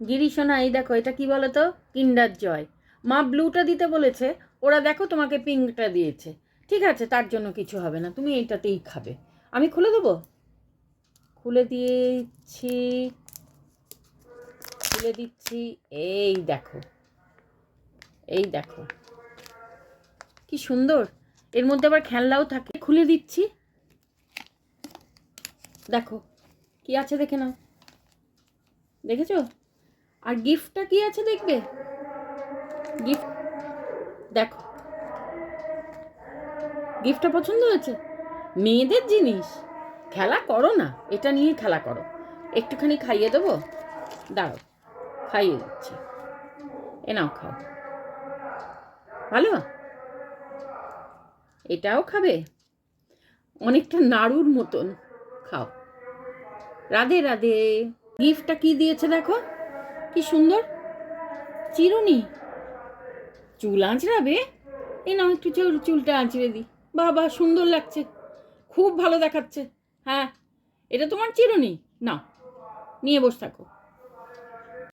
গিরিশোনা, এই দেখো, এটা কি বলো তো? কিন্ডার জয়। মা ব্লুটা দিতে বলেছে, ওরা দেখো তোমাকে পিঙ্কটা দিয়েছে। ঠিক আছে, তার জন্য কিছু হবে না, তুমি এইটাতেই খাবে। আমি খুলে দেবো, খুলে দিয়েছি, খুলে দিচ্ছি। এই দেখো, এই দেখো কি সুন্দর, এর মধ্যে আবার খেলনাও থাকে। খুলে দিচ্ছি, দেখো কি আছে দেখে নাও। দেখেছো? আর গিফটটা কি আছে দেখবে? গিফট দেখো, গিফটটা পছন্দ হয়েছে? মেয়েদের জিনিস, খেলা করো না, এটা নিয়ে খেলা করো। একটুখানি খাইয়ে দেবো, দাঁড়াও, খাইয়ে দিচ্ছি। এ নাও, খাও। ভালো, এটাও খাবে? অনেকটা নাড়ুর মতন, খাও। রাধে রাধে। গিফটটা কি দিয়েছে দেখো, কি সুন্দর চিরুনি। চুল আঁচড়াবে? এই নাও, একটু চুলটা আঁচড়ে দিই। বাবা, সুন্দর লাগছে, খুব ভালো দেখাচ্ছে। হ্যাঁ, এটা তোমার চিরুনি, নাও, নিয়ে বসে থাকো।